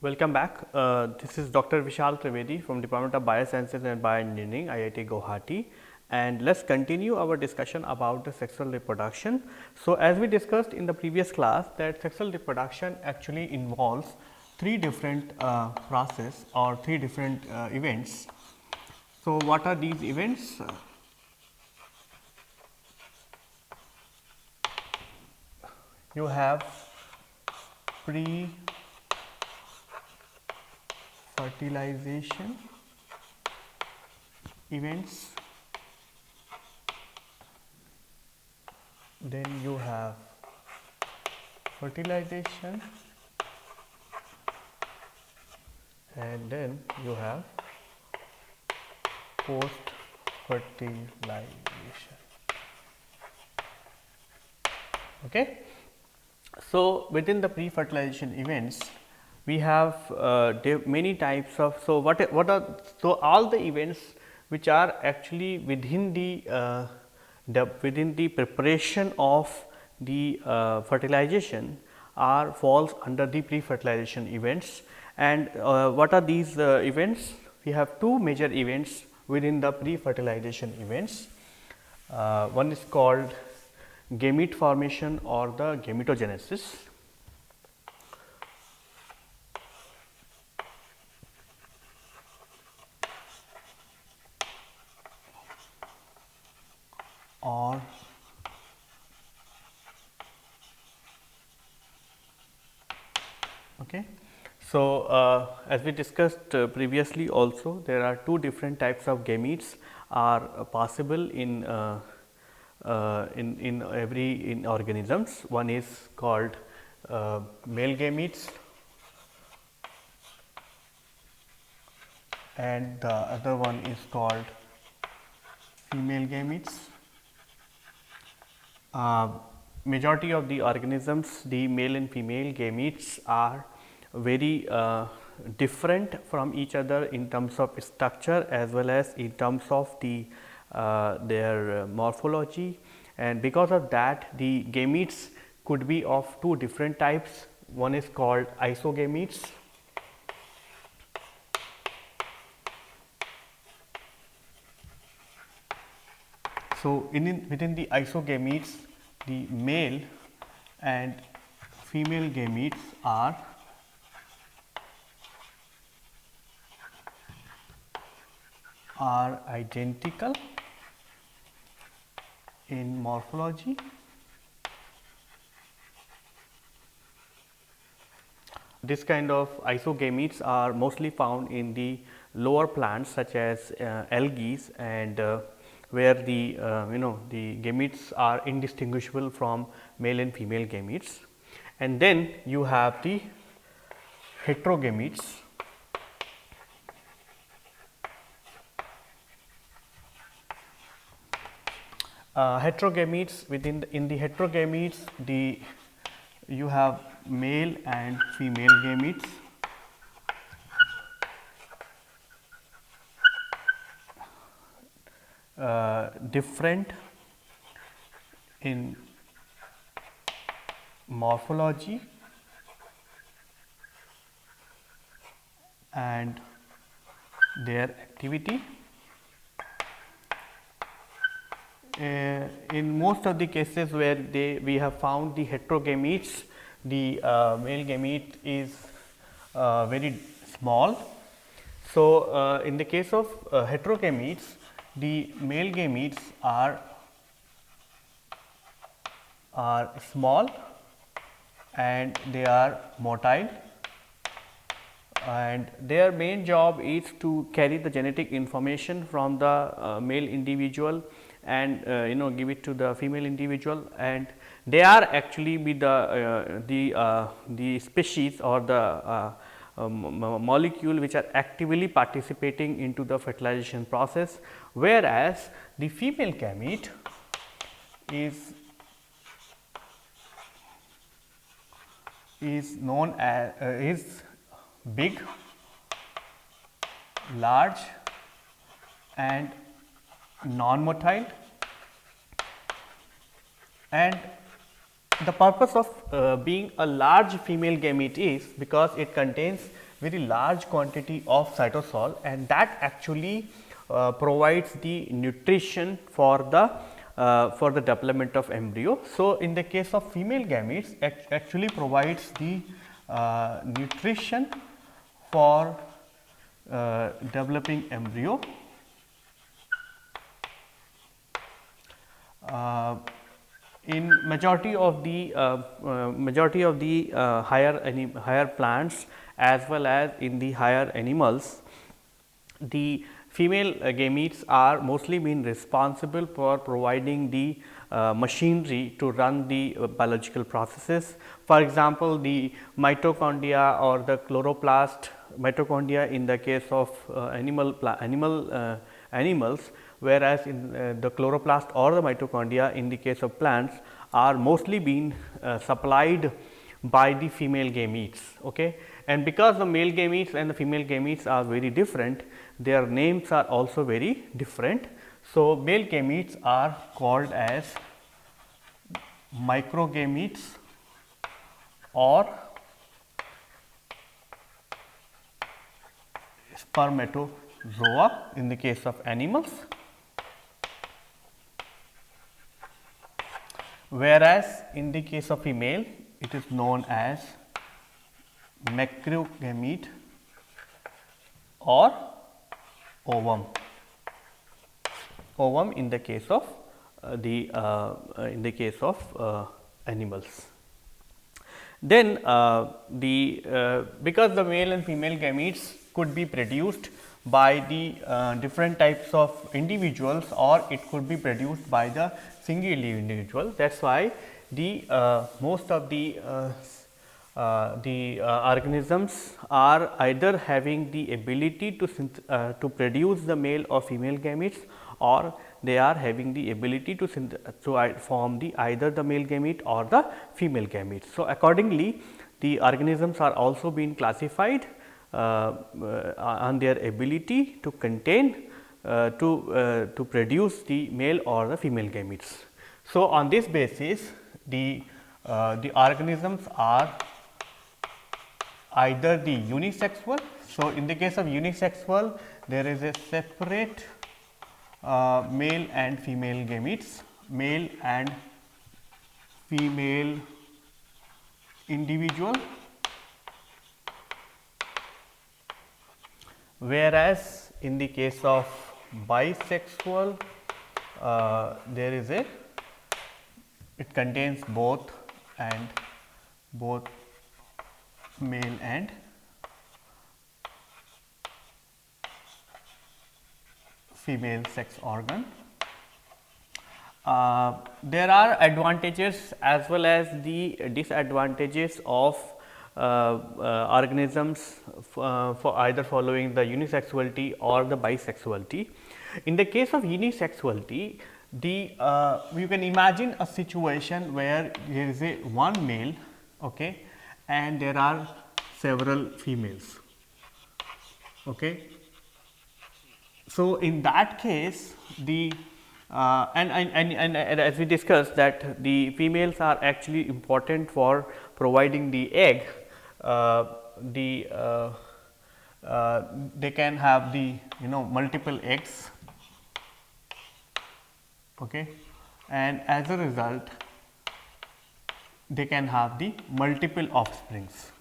Welcome back. This is Dr. Vishal Trivedi from Department of Biosciences and Bioengineering, IIT Guwahati, and let's continue our discussion about the sexual reproduction. So, as we discussed in the previous class, that sexual reproduction actually involves three different process or three different events. So, what are these events? You have pre-fertilization events, then you have fertilization, and then you have post fertilization. Okay. So, within the pre-fertilization events, we have many types of. So, what are so all the events which are actually within the preparation of the fertilization are falls under the pre-fertilization events. And what are these events? We have two major events within the pre-fertilization events. One is called gamete formation or the gametogenesis. Or okay. So, as we discussed previously also, there are two different types of gametes are possible in in organisms. One is called male gametes and the other one is called female gametes. Majority of the organisms, the male and female gametes are very different from each other in terms of structure as well as in terms of the their morphology, and because of that the gametes could be of two different types. One is called isogametes. So, within the isogametes, the male and female gametes are identical in morphology. This kind of isogametes are mostly found in the lower plants such as algae, and where the the gametes are indistinguishable from male and female gametes. And then you have the heterogametes. Heterogametes, in the heterogametes, you have male and female gametes. Different in morphology and their activity. In most of the cases where we have found the heterogametes, the male gamete is very small. So, in the case of heterogametes, the male gametes are small and they are motile, and their main job is to carry the genetic information from the male individual and give it to the female individual, and they are actually be the species or the molecule which are actively participating into the fertilization process, whereas the female gamete is known as is big, large and non-motile, and the purpose of being a large female gamete is because it contains very large quantity of cytosol, and that actually provides the nutrition for the development of embryo. So, in the case of female gametes, actually provides the nutrition for developing embryo. In majority of the higher plants as well as in the higher animals, the female gametes are mostly been responsible for providing the machinery to run the biological processes. For example, the mitochondria or the chloroplast mitochondria in the case of animals, whereas in the chloroplast or the mitochondria in the case of plants are mostly being supplied by the female gametes. Okay. And because the male gametes and the female gametes are very different, their names are also very different. So, male gametes are called as microgametes or spermatozoa in the case of animals, whereas in the case of female it is known as macrogamete or ovum in the case of animals. Then because the male and female gametes could be produced by the different types of individuals, or it could be produced by the single individual. That is why the most of the organisms are either having the ability to produce the male or female gametes, or they are having the ability to form either the male gamete or the female gamete. So, accordingly the organisms are also being classified on their ability to contain to produce the male or the female gametes. So, on this basis the organisms are either the unisexual. So, in the case of unisexual, there is a separate male and female gametes, male and female individual, whereas in the case of bisexual there is it contains both male and female sex organ. There are advantages as well as the disadvantages of organisms for either following the unisexuality or the bisexuality. In the case of unisexuality, you can imagine a situation where there is one male, okay, and there are several females. Okay. So, in that case the and as we discussed that the females are actually important for providing the egg, they can have the multiple eggs, okay, and as a result they can have the multiple offsprings.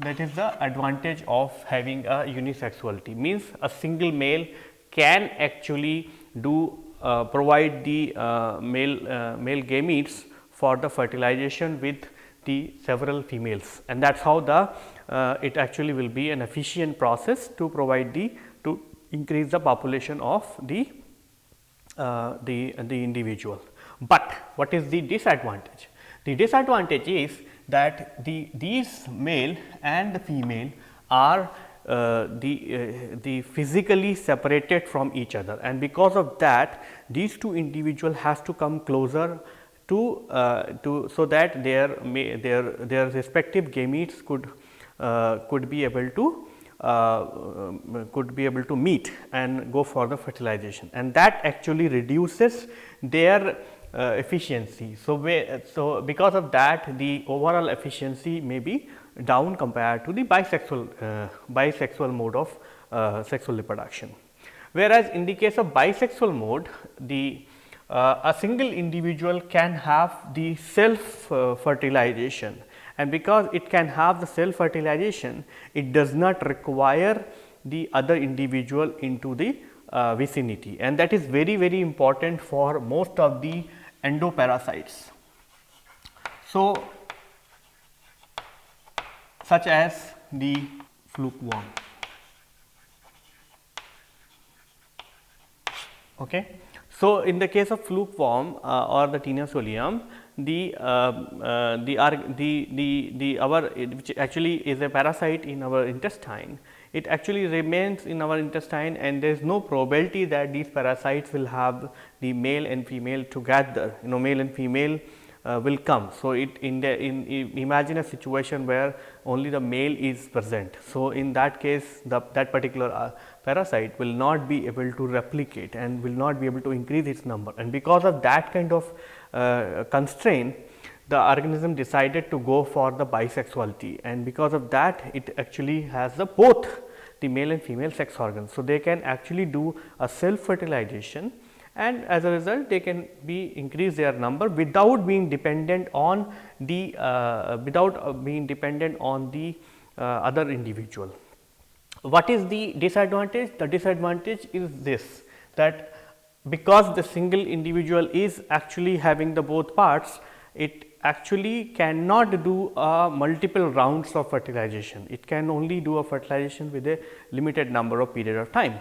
That is the advantage of having a unisexuality, means a single male can actually provide the male gametes for the fertilization with the several females, and that is how it actually will be an efficient process to provide to increase the population of the individual. But what is the disadvantage? The disadvantage is that these male and the female are the physically separated from each other, and because of that these two individuals has to come closer to so that their respective gametes could be able to meet and go for the fertilization, and that actually reduces their efficiency. So, because of that the overall efficiency may be down compared to the bisexual mode of sexual reproduction. Whereas, in the case of bisexual mode, the a single individual can have the self fertilization, and because it can have the self fertilization, it does not require the other individual into the vicinity, and that is very important for most of the endoparasites. So, such as the fluke worm. Okay. So, in the case of fluke worm or the Taenia solium, which actually is a parasite in our intestine, it actually remains in our intestine, and there is no probability that these parasites will have the male and female together, male and female will come. So, imagine a situation where only the male is present. So, in that case that particular parasite will not be able to replicate and will not be able to increase its number, and because of that kind of constraint, the organism decided to go for the bisexuality, and because of that it actually has both the male and female sex organs. So, they can actually do a self other, and as a result they can increase their number without being dependent on the other individual. What is the disadvantage? The disadvantage is this, that because the single individual is actually having the both parts, it actually cannot do multiple rounds of fertilization. It can only do a fertilization with a limited number of period of time.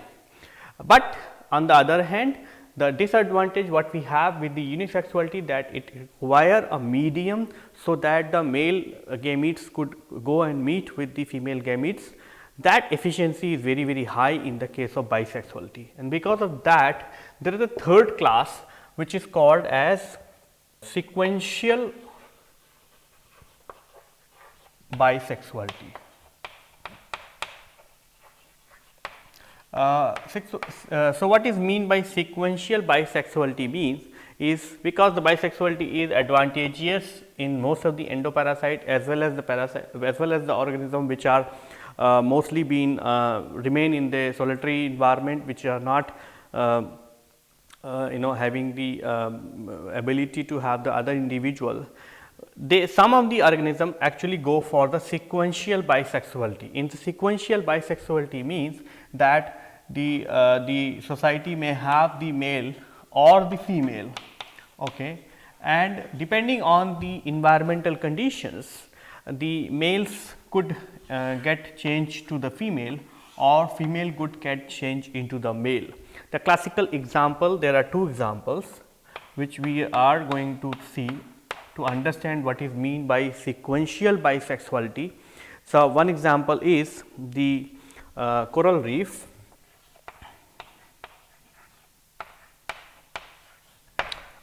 But on the other hand, the disadvantage what we have with the unisexuality, that it require a medium, so that the male gametes could go and meet with the female gametes. That efficiency is very high in the case of bisexuality, and because of that there is a third class which is called as sequential bisexuality. So, what is mean by sequential bisexuality means is, because the bisexuality is advantageous in most of the endoparasite as well as the organism which are mostly remain in the solitary environment, which are not having the ability to have the other individual. Some of the organisms actually go for the sequential bisexuality. In the sequential bisexuality means that the society may have the male or the female, okay, and depending on the environmental conditions, the males could get changed to the female, or female could get changed into the male. The classical example, there are two examples which we are going to see to understand what is mean by sequential bisexuality. So, one example is the coral reef.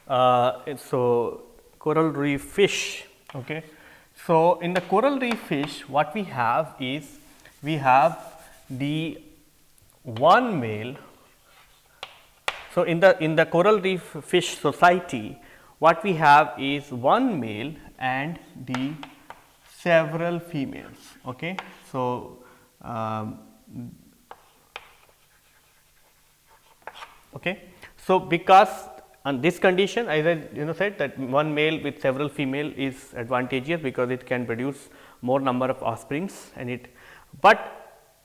So, coral reef fish. Okay. So, in the coral reef fish, what we have is, we have the one male. So, in the coral reef fish society, what we have is one male and the several females. Okay. So, okay. So, because on this condition, as I said, that one male with several female is advantageous, because it can produce more number of offsprings, and but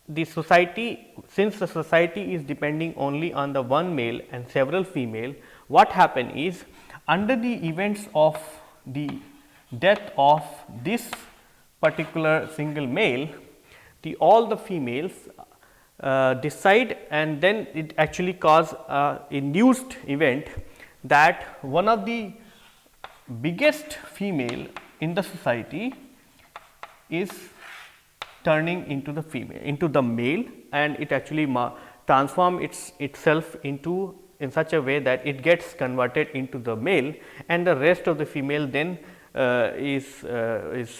the society, since the society is depending only on the one male and several female, what happen is, under the events of the death of this particular single male, all the females decide, and then it actually cause a induced event, that one of the biggest female in the society is turning into the male, and it actually transform itself into in such a way that it gets converted into the male, and the rest of the female then is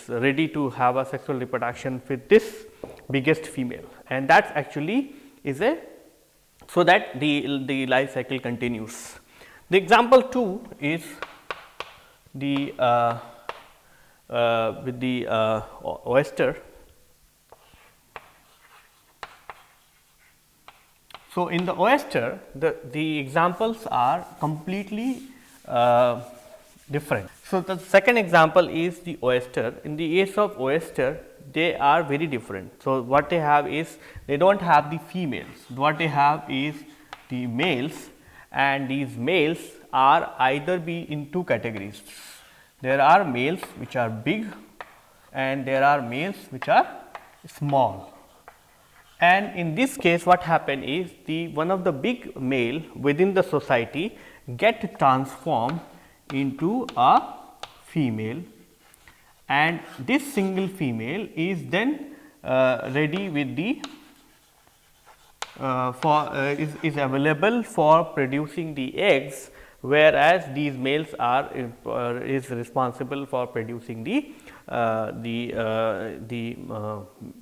ready to have a sexual reproduction with this biggest female, and that actually is so that the life cycle continues. The example 2 is the oyster. So, in the oyster, the examples are completely different. So, the second example is the oyster. In the case of oyster, they are very different. So, what they have is, they do not have the females, what they have is the males, and these males are either be in two categories. There are males which are big and there are males which are small. And in this case, what happened is, the one of the big male within the society get transformed into a female, and this single female is then ready with the is available for producing the eggs, whereas these males are is responsible for producing the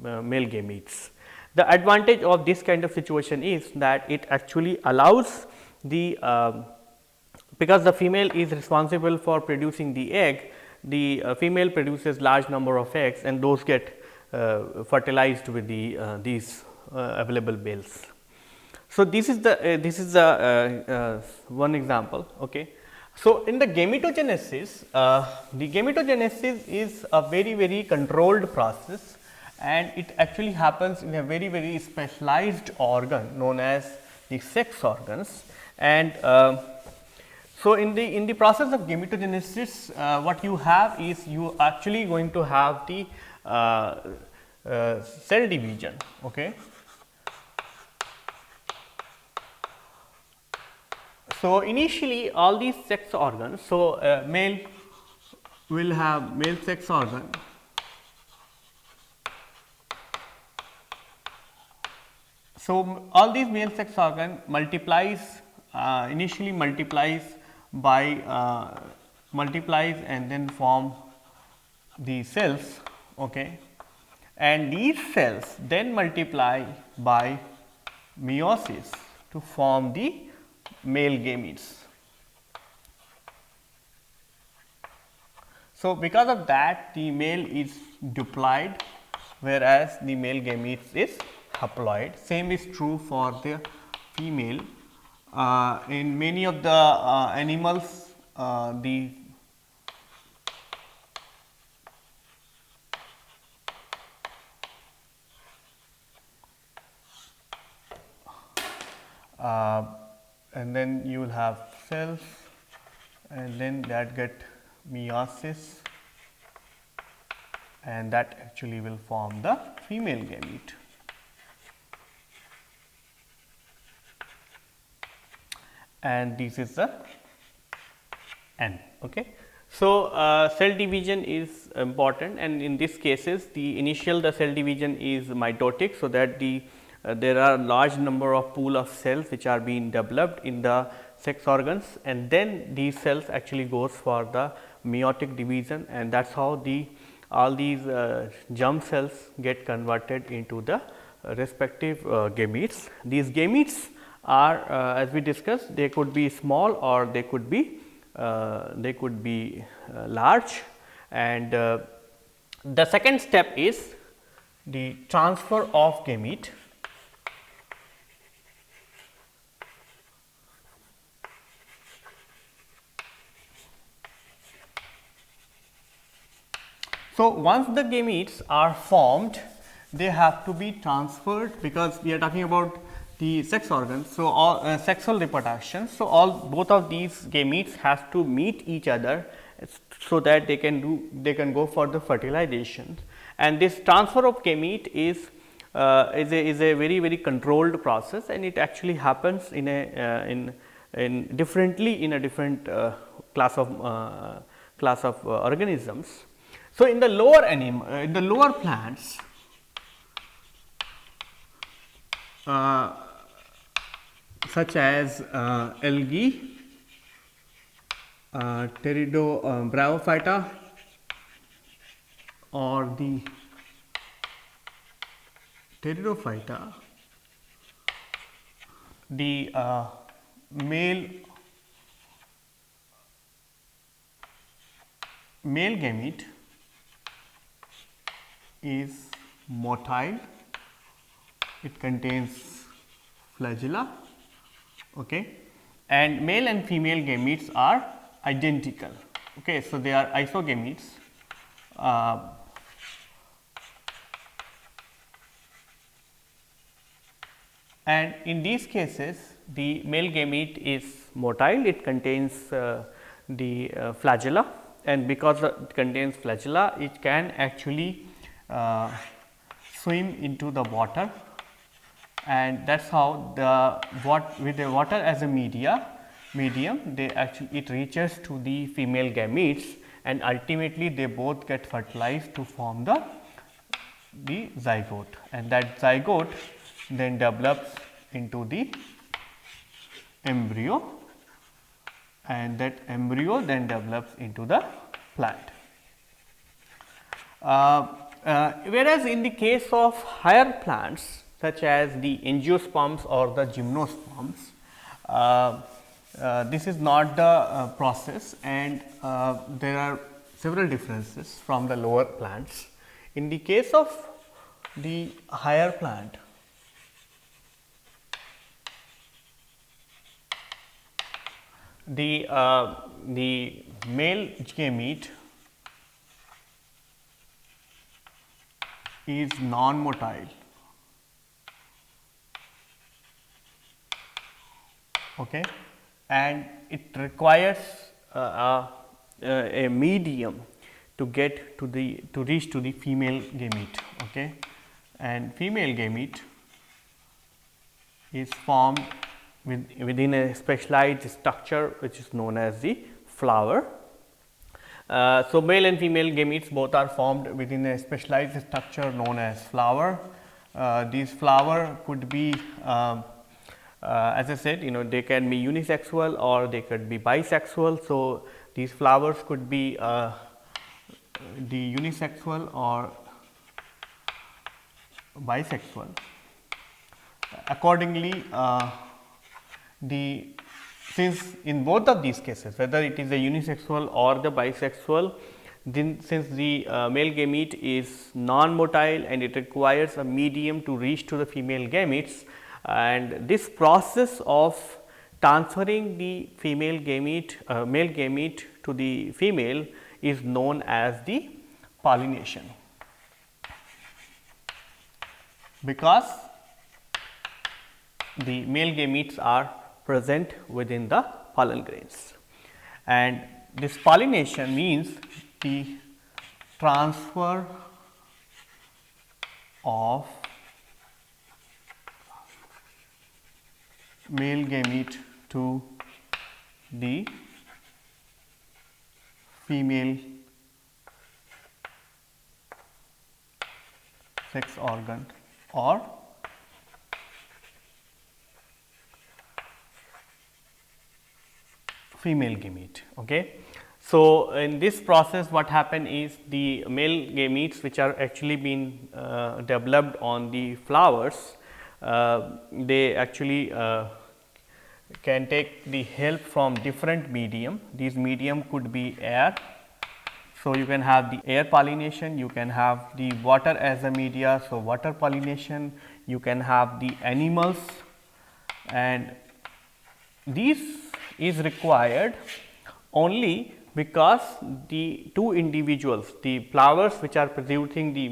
male gametes. The advantage of this kind of situation is that it actually allows the because the female is responsible for producing the egg, the female produces large number of eggs, and those get fertilized with the these available males. So, this is the one example. Okay. So, in the gametogenesis, the gametogenesis is a very controlled process, and it actually happens in a very specialized organ known as the sex organs. And so, in the process of gametogenesis, what you have is, you actually going to have the cell division. Okay. So, initially all these sex organs, so male will have male sex organ, so all these male sex organ multiplies initially multiplies by multiplies and then form the cells. Okay. And these cells then multiply by meiosis to form the male gametes. So, because of that, the male is diploid, whereas the male gametes is haploid. Same is true for the female. In many of the animals, the and then you will have cells, and then that get meiosis, and that actually will form the female gamete. And this is the N. Okay. So, cell division is important, and in these cases the cell division is mitotic. So, that there are large number of pool of cells which are being developed in the sex organs, and then these cells actually goes for the meiotic division, and that is how all these germ cells get converted into the respective gametes. These gametes are as we discussed, they could be small or they could be large. And the second step is the transfer of gamete. So, once the gametes are formed, they have to be transferred, because we are talking about the sex organs. So, all sexual reproduction. So, both of these gametes have to meet each other, so that they can go for the fertilization. And this transfer of gamete is a very controlled process, and it actually happens in a differently in a different class of organisms. So, in the lower plants, such as algae, Bryophyta, or the Pteridophyta, the male gamete is motile, it contains flagella, okay, and male and female gametes are identical. Okay, so they are isogametes. And in these cases, the male gamete is motile, it contains the flagella, and because it contains flagella, it can actually swim into the water, and that is how with the water as a medium, they actually it reaches to the female gametes, and ultimately they both get fertilized to form the zygote, and that zygote then develops into the embryo, and that embryo then develops into the plant. Whereas in the case of higher plants such as the angiosperms or the gymnosperms, this is not the process, and there are several differences from the lower plants. In the case of the higher plant, the male gamete is non-motile, okay, and it requires a medium to get to reach to the female gamete, okay, and female gamete is formed within a specialized structure which is known as the flower. So, male and female gametes both are formed within a specialized structure known as flower. These flower could be as I said, they can be unisexual or they could be bisexual. So, these flowers could be the unisexual or bisexual. Accordingly, since in both of these cases, whether it is a unisexual or the bisexual, then since the male gamete is non-motile and it requires a medium to reach to the female gametes, and this process of transferring the female gamete, male gamete to the female is known as the pollination, because the male gametes are present within the pollen grains, and this pollination means the transfer of male gamete to the female sex organ or female gamete. Okay. So, in this process what happen is the male gametes which are actually being developed on the flowers, they actually can take the help from different medium. These medium could be air. So, you can have the air pollination, you can have the water as a media. So, water pollination, you can have the animals, and these is required only because the two individuals, the flowers which are producing the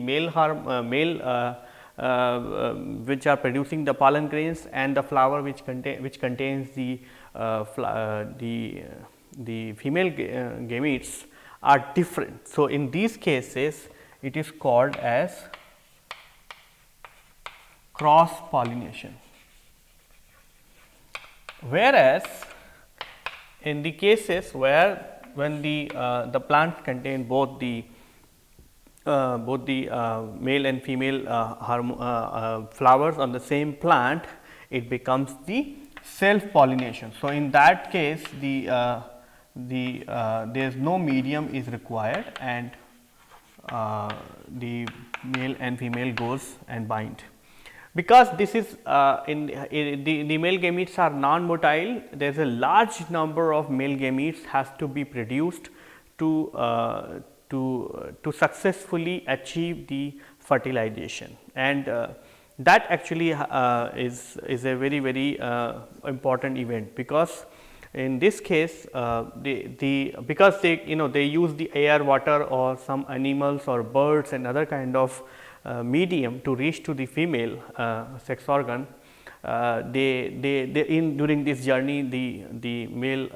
which are producing the pollen grains, and the flower which contains the female gametes are different. So, in these cases it is called as cross pollination, whereas in the cases where when the plants contain both the male and female flowers on the same plant, it becomes the self pollination. So, in that case there is no medium is required, and the male and female goes and bind. Because this is the male gametes are non-motile, there is a large number of male gametes has to be produced to successfully achieve the fertilization, and that actually is a very important event, because in this case because they they use the air, water, or some animals or birds and other kind of medium to reach to the female sex organ. They in during this journey the male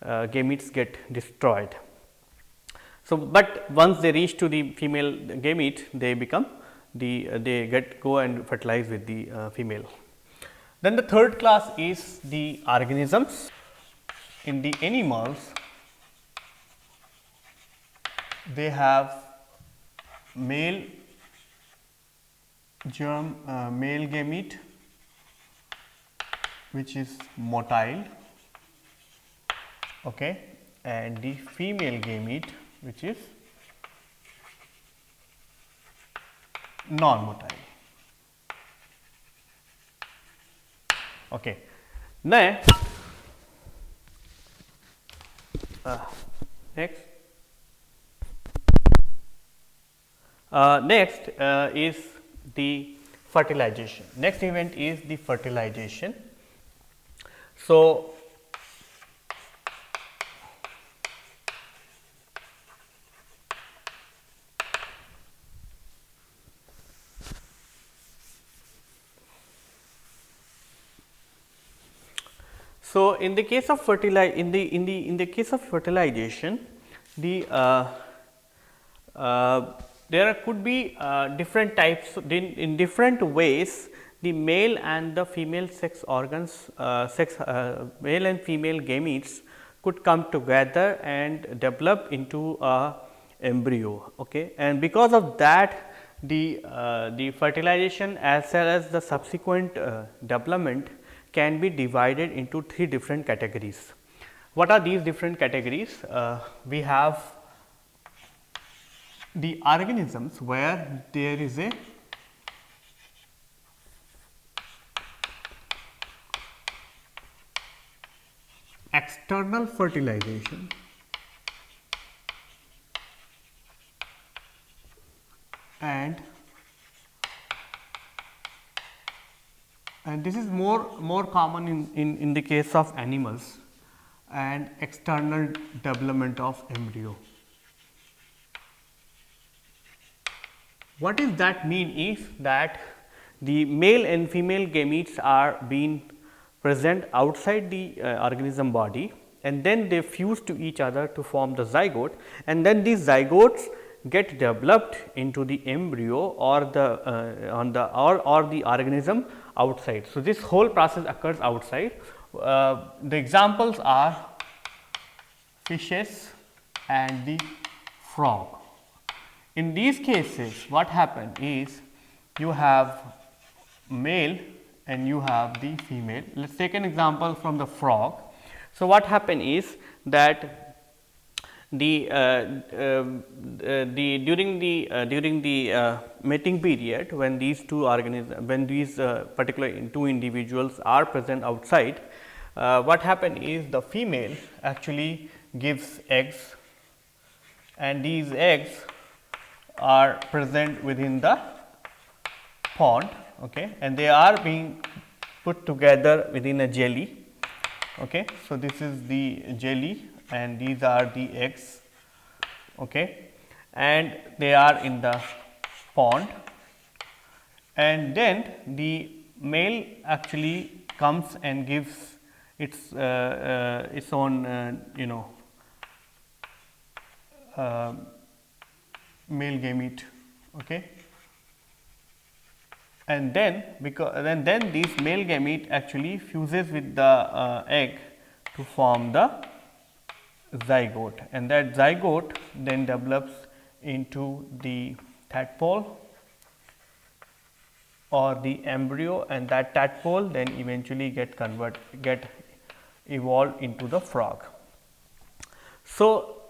gametes get destroyed. So, but once they reach to the female gamete, they become they go and fertilize with the female. Then the third class is the organisms. In the animals, they have male germ, male gamete, which is motile, okay, and the female gamete, which is non-motile. Okay. Next, next is the fertilization. Next event is the fertilization. So, in the case of case of fertilization, there could be different types in different ways. The male and the female sex organs, male and female gametes could come together and develop into a embryo. Okay, and because of that, the fertilization as well as the subsequent development can be divided into 3 different categories. What are these different categories? We have the organisms where there is a external fertilization and this is more common in the case of animals, and external development of embryo. What does that mean is that the male and female gametes are being present outside the organism body, and then they fuse to each other to form the zygote, and then these zygotes get developed into the embryo or the organism outside. So, this whole process occurs outside. The examples are fishes and the frog. In these cases, what happens is you have male and you have the female. Let us take an example from the frog. So, what happens is that during the mating period, when these two organisms, when these particular two individuals are present outside, what happens is the female actually gives eggs, and these eggs are present within the pond, okay, and they are being put together within a jelly. Okay. So, this is the jelly and these are the eggs, okay, and they are in the pond, and then the male actually comes and gives its own male gamete, okay, and then then this male gamete actually fuses with the egg to form the zygote, and that zygote then develops into the tadpole or the embryo, and that tadpole then eventually get evolved into the frog. So,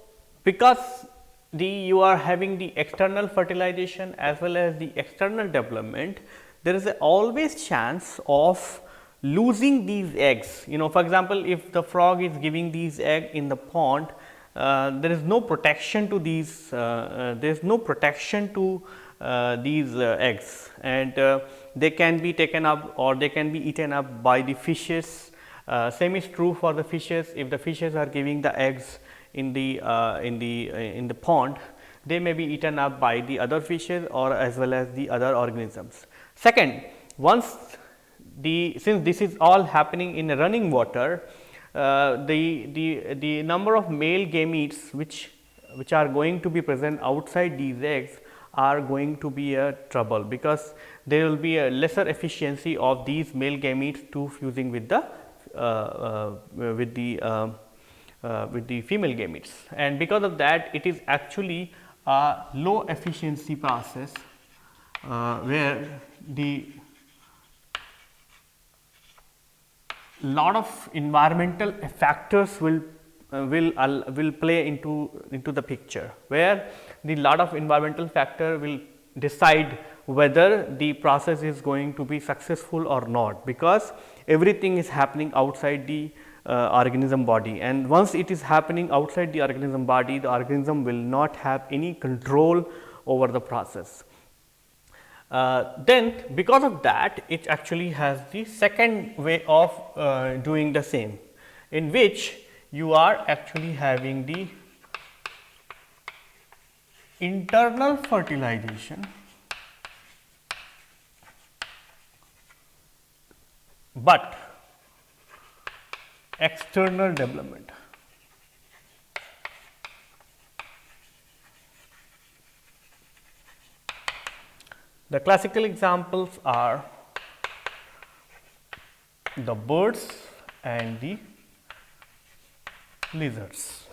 because you are having the external fertilization as well as the external development, there is always chance of losing these eggs. For example, if the frog is giving these eggs in the pond, there is no protection to these, there is no protection to these eggs, and they can be taken up or they can be eaten up by the fishes. Same is true for the fishes. If the fishes are giving the eggs in the pond, they may be eaten up by the other fishes or as well as the other organisms. Second, since this is all happening in running water, the number of male gametes which are going to be present outside these eggs are going to be a trouble, because there will be a lesser efficiency of these male gametes to fusing with the female gametes, and because of that it is actually a low efficiency process where the lot of environmental factors will play into the picture, where the lot of environmental factor will decide whether the process is going to be successful or not, because everything is happening outside the organism body, and once it is happening outside the organism body, the organism will not have any control over the process. Then because of that, it actually has the second way of doing the same, in which you are actually having the internal fertilization, but external development. The classical examples are the birds and the lizards.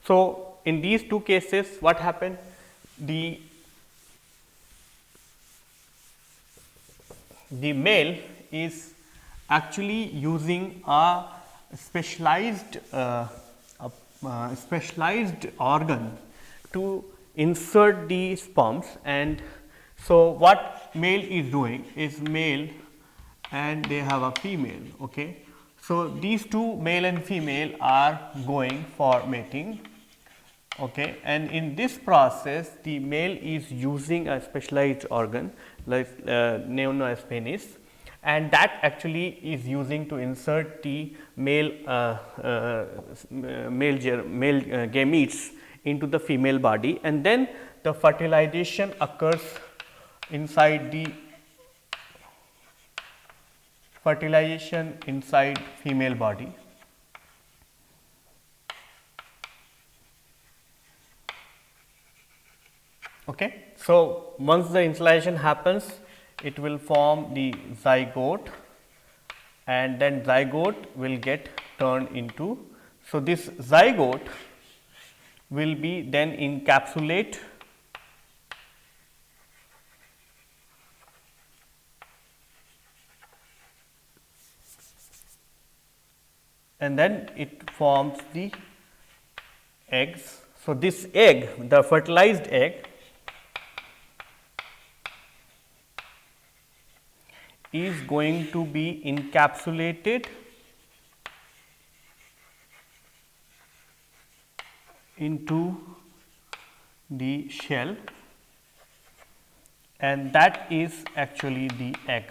So, in these two cases, what happened? The male is actually using a specialized organ to insert the sperms, and so what male is doing is male and they have a female. Okay. So, these two, male and female, are going for mating. Okay. And in this process, the male is using a specialized organ like known as penis, and that actually is using to insert the male gametes into the female body, and then the fertilization occurs inside female body. Okay. So, once the insemination happens, it will form the zygote, and then zygote will get turned into. So, this zygote will be then encapsulate and then it forms the eggs. So, this egg, the fertilized egg, is going to be encapsulated into the shell, and that is actually the egg,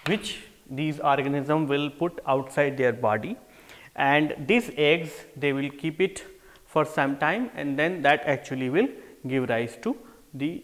which these organisms will put outside their body, and these eggs they will keep it for some time, and then that actually will give rise to the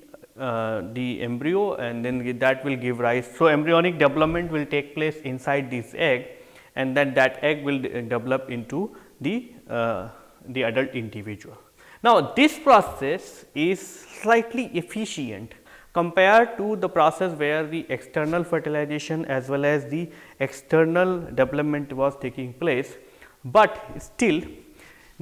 embryo, and then that will give rise. So, embryonic development will take place inside this egg, and then that egg will develop into the adult individual. Now, this process is slightly efficient compared to the process where the external fertilization as well as the external development was taking place, but still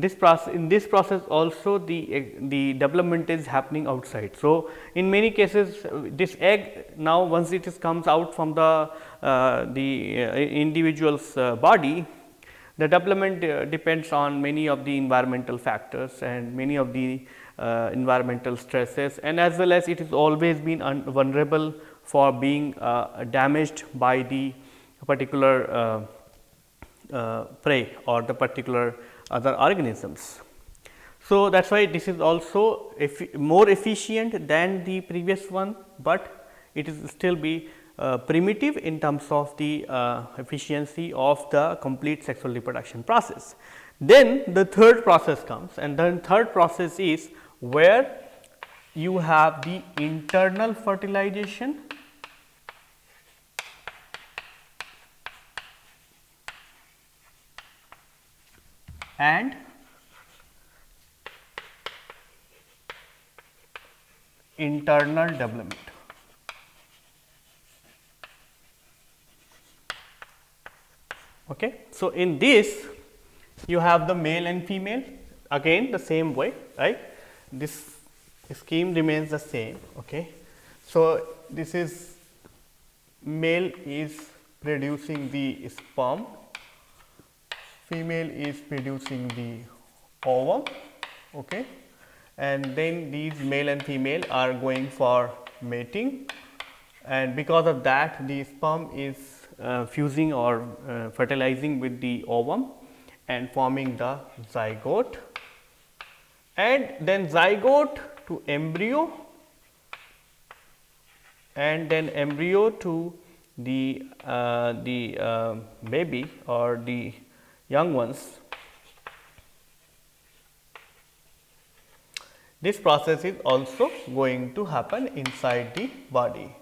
in this process also the development is happening outside. So, in many cases this egg, now once it comes out from the individual's body, the development depends on many of the environmental factors and many of the environmental stresses, and as well as it is always been vulnerable for being damaged by the particular prey or the particular other organisms. So, that is why this is also more efficient than the previous one, but it is still be primitive in terms of the efficiency of the complete sexual reproduction process. Then the third process comes, and then third process is where you have the internal fertilization and internal development. Okay. So, in this you have the male and female, again the same way, right. This scheme remains the same. Okay. So, this is male is producing the sperm, female is producing the ovum, okay. And then these male and female are going for mating, and because of that the sperm is fusing or fertilizing with the ovum and forming the zygote, and then zygote to embryo, and then embryo to the baby or the young ones. This process is also going to happen inside the body.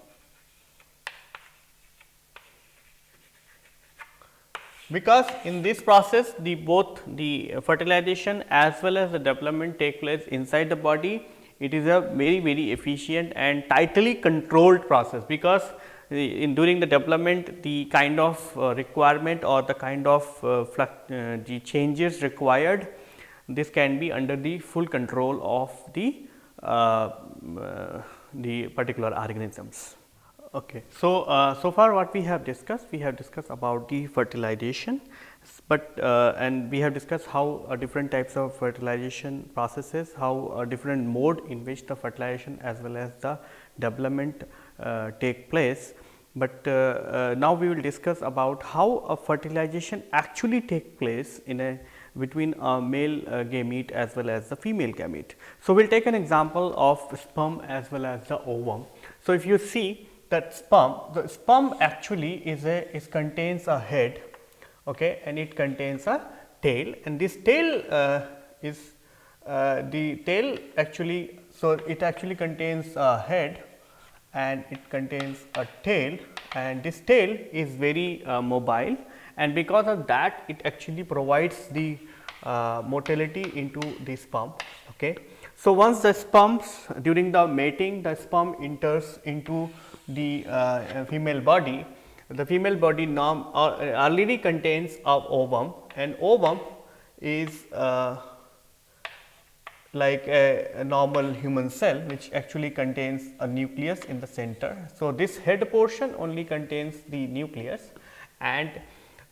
Because in this process the both the fertilization as well as the development take place inside the body, it is a very efficient and tightly controlled process, because during the development the kind of requirement or the kind of the changes required, this can be under the full control of the particular organisms. Okay. So, so far what we have discussed about the fertilization, but and we have discussed how different types of fertilization processes, how a different mode in which the fertilization as well as the development take place. But now we will discuss about how a fertilization actually take place in a between a male gamete as well as the female gamete. So, we will take an example of sperm as well as the ovum. So, if you see that the sperm actually is contains a head, okay, and it contains a tail, and this tail is the tail actually. So, it actually contains a head and it contains a tail, and this tail is very mobile, and because of that it actually provides the motility into the sperm. Okay. So, once the sperms during the mating, the sperm enters into the female body, the female body already contains a ovum, and ovum is like a normal human cell which actually contains a nucleus in the center. So, this head portion only contains the nucleus, and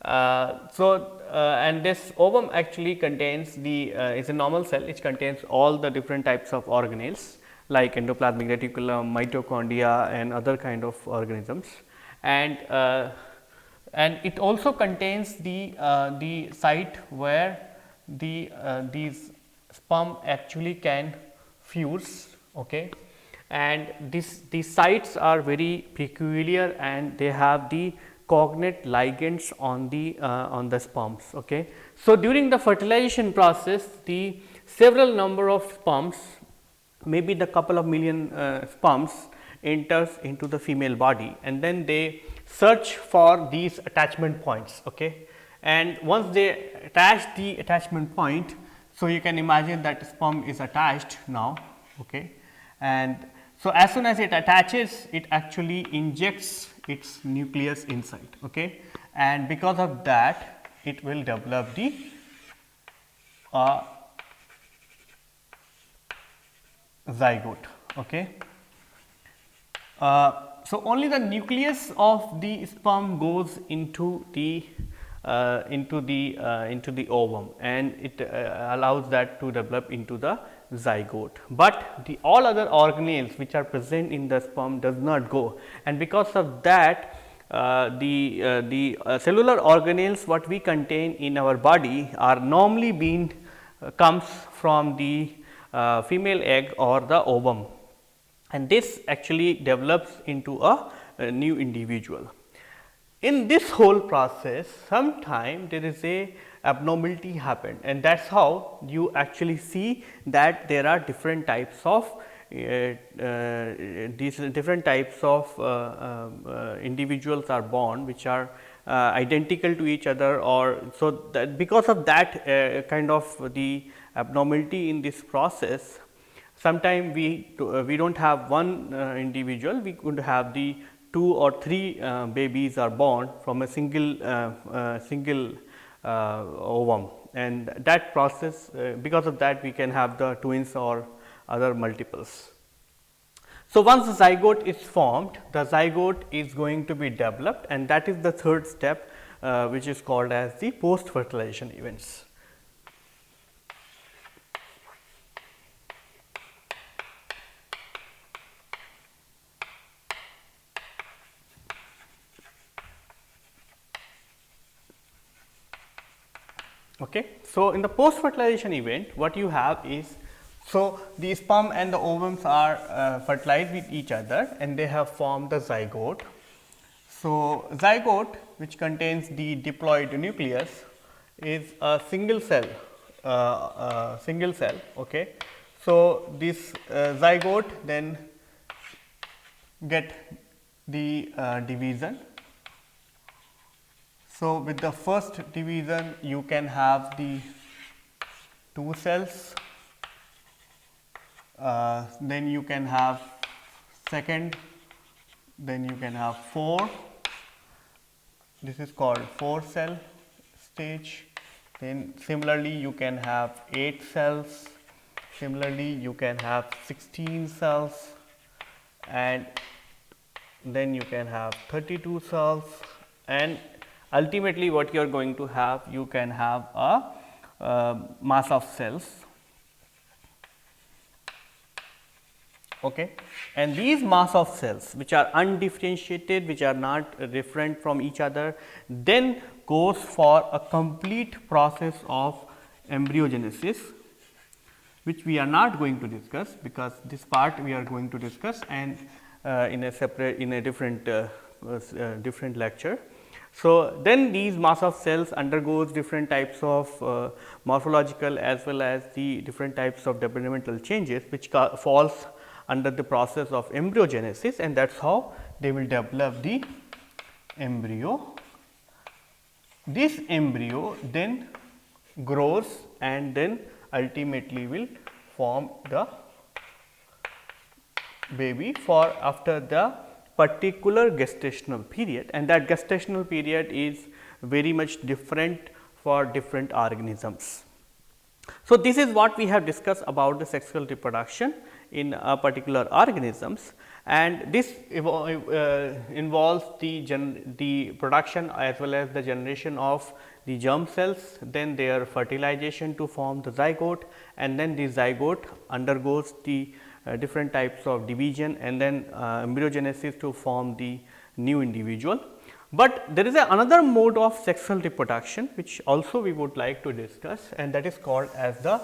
and this ovum actually contains the is a normal cell which contains all the different types of organelles like endoplasmic reticulum, mitochondria and other kind of organisms, and it also contains the site where these sperm actually can fuse. Okay. And these sites are very peculiar, and they have the cognate ligands on the sperms. Okay. So, during the fertilization process, the several number of sperms, maybe the couple of million sperms enters into the female body, and then they search for these attachment points. Okay. And once they attach the attachment point, so you can imagine that sperm is attached now. Okay. And so, as soon as it attaches, it actually injects its nucleus inside. Okay. And because of that, it will develop the zygote. Okay. So, only the nucleus of the sperm goes into the ovum, and it allows that to develop into the zygote, but the all other organelles which are present in the sperm does not go, and because of that the cellular organelles what we contain in our body are normally being comes from the female egg or the ovum, and this actually develops into a new individual. In this whole process, sometime there is a abnormality happen, and that is how you actually see that there are different types of these different types of individuals are born, which are identical to each other, or so that because of that kind of the abnormality in this process, sometimes we do not have one individual, we could have the 2 or 3 babies are born from a single ovum, and that process because of that we can have the twins or other multiples. So, once the zygote is formed, the zygote is going to be developed, and that is the third step which is called as the post fertilization events. Okay. So, in the post fertilization event, what you have is, so the sperm and the ovums are fertilized with each other, and they have formed the zygote. So, zygote, which contains the diploid nucleus, is a single cell. Okay. So, this zygote then get the division. So, with the first division you can have the 2 cells, then you can have second, then you can have 4, this is called 4 cell stage. Then similarly you can have 8 cells, similarly you can have 16 cells, and then you can have 32 cells, and ultimately what you are going to have, you can have a mass of cells. Okay. And these mass of cells which are undifferentiated, which are not different from each other, then goes for a complete process of embryogenesis, which we are not going to discuss, because this part we are going to discuss and in a different lecture. So, then these mass of cells undergoes different types of morphological as well as the different types of developmental changes, which falls under the process of embryogenesis, and that is how they will develop the embryo. This embryo then grows and then ultimately will form the baby for after the particular gestational period, and that gestational period is very much different for different organisms. So, this is what we have discussed about the sexual reproduction in particular organisms, and this involves the production as well as the generation of the germ cells, then their fertilization to form the zygote, and then the zygote undergoes the different types of division, and then embryogenesis to form the new individual. But there is another mode of sexual reproduction which also we would like to discuss, and that is called as the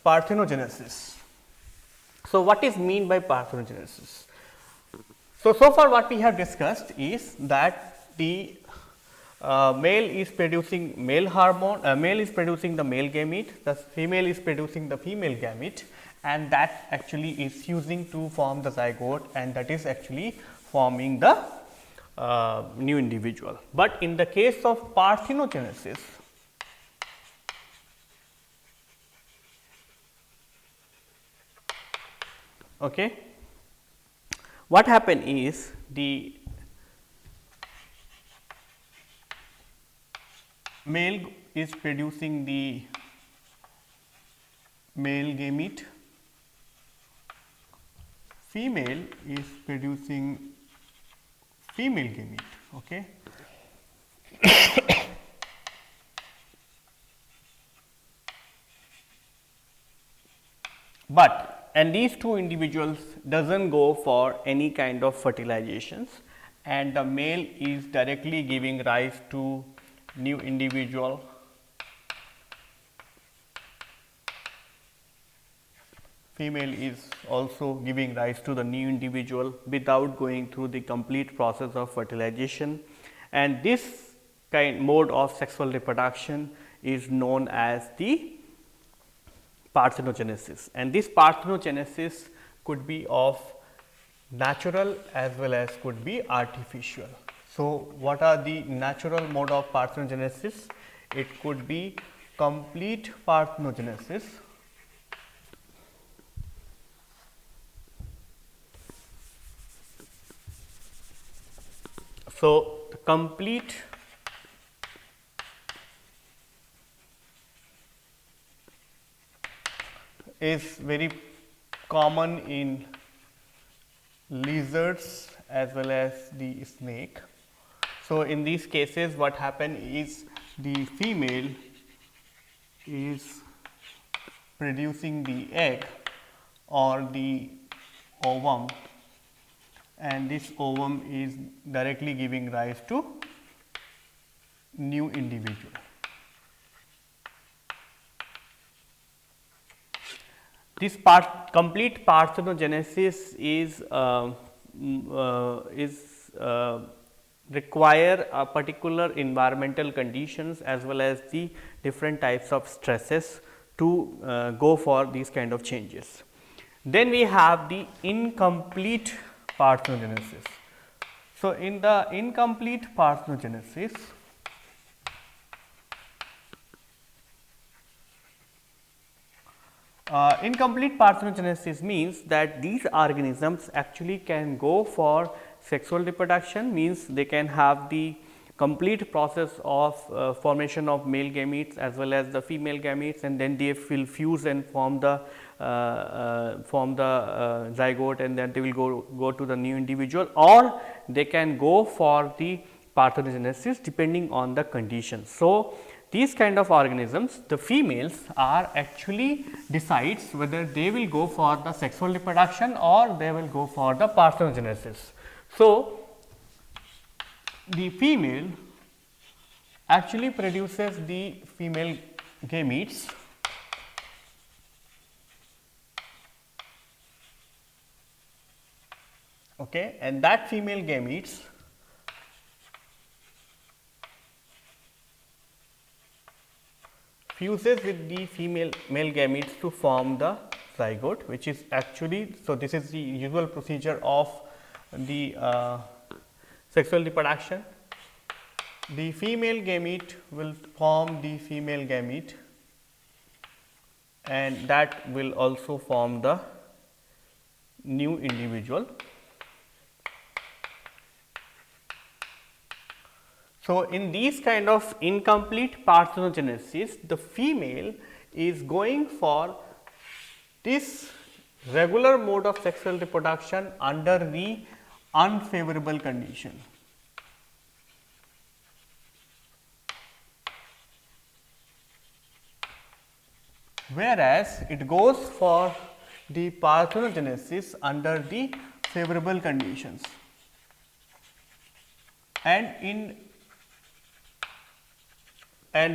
parthenogenesis. So, what is mean by parthenogenesis? So far what we have discussed is that the male is producing male hormone, male is producing the male gamete, the female is producing the female gamete, and that actually is fusing to form the zygote, and that is actually forming the new individual. But in the case of parthenogenesis, okay, what happen is the male is producing the male gamete, female is producing female gamete. Okay. But and these two individuals doesn't go for any kind of fertilizations, and the male is directly giving rise to new individual, female is also giving rise to the new individual without going through the complete process of fertilization, and this kind mode of sexual reproduction is known as the parthenogenesis, and this parthenogenesis could be of natural as well as could be artificial. So, what are the natural mode of parthenogenesis? It could be complete parthenogenesis. So, the complete is very common in lizards as well as the snake. So, in these cases what happen is the female is producing the egg or the ovum, and this ovum is directly giving rise to new individual. This complete parthenogenesis is require a particular environmental conditions as well as the different types of stresses to go for these kind of changes. Then we have the incomplete parthenogenesis. So, in the incomplete parthenogenesis, incomplete parthenogenesis means that these organisms actually can go for sexual reproduction, means they can have the complete process of formation of male gametes as well as the female gametes, and then they will fuse and form the zygote, and then they will go to the new individual, or they can go for the parthenogenesis depending on the conditions. So, these kind of organisms, the females are actually decides whether they will go for the sexual reproduction or they will go for the parthenogenesis. So, the female actually produces the female gametes, okay, and that female gametes fuses with the male gametes to form the zygote, which is actually, so this is the usual procedure of the sexual reproduction. The female gamete will form the female gamete, and that will also form the new individual. So, in these kind of incomplete parthenogenesis, the female is going for this regular mode of sexual reproduction under the unfavorable condition. Whereas, it goes for the parthenogenesis under the favorable conditions, and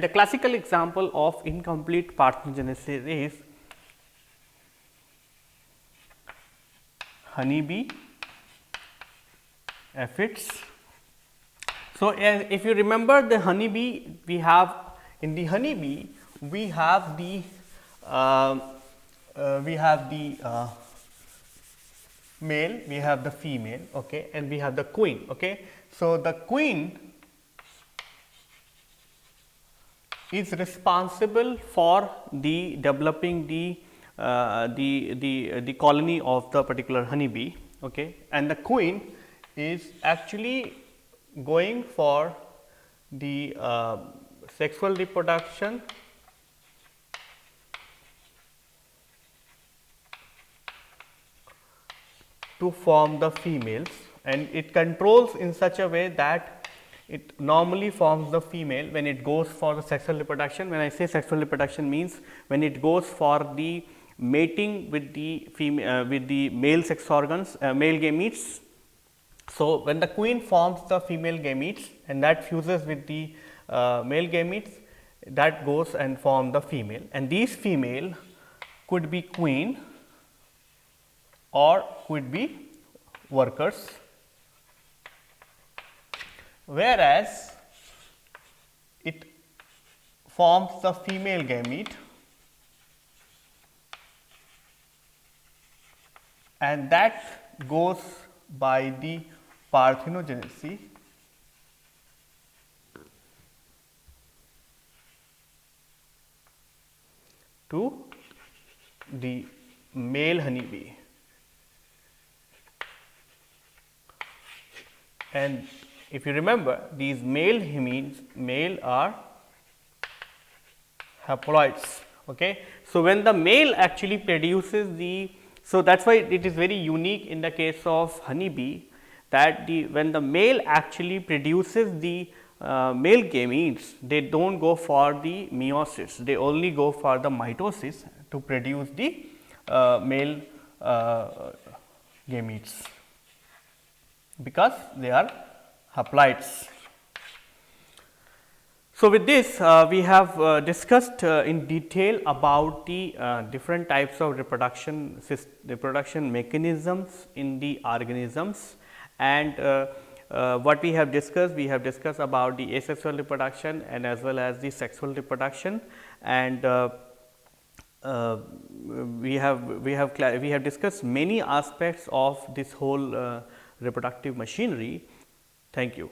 the classical example of incomplete parthenogenesis is honeybee, aphids. So, if you remember the honeybee, we have in the honeybee we have the male, we have the female, okay, and we have the queen. Okay. So, the queen is responsible for the developing the colony of the particular honeybee, okay, and the queen is actually going for the sexual reproduction to form the females, and it controls in such a way that it normally forms the female when it goes for the sexual reproduction. When I say sexual reproduction means when it goes for the mating with the female with the male sex organs, male gametes. So, when the queen forms the female gametes and that fuses with the male gametes, that goes and form the female, and these female could be queen or could be workers, whereas it forms the female gamete and that goes by the parthenogenesis to the male honeybee. And if you remember, these male hemids, male are haploids. Okay. So, when the male actually produces the, so that is why it is very unique in the case of honeybee, that when the male actually produces the male gametes, they do not go for the meiosis, they only go for the mitosis to produce the male gametes, because they are haploids. So, with this we have discussed in detail about the different types of reproduction mechanisms in the organisms, and what we have discussed about the asexual reproduction and as well as the sexual reproduction, and we have discussed many aspects of this whole reproductive machinery. Thank you.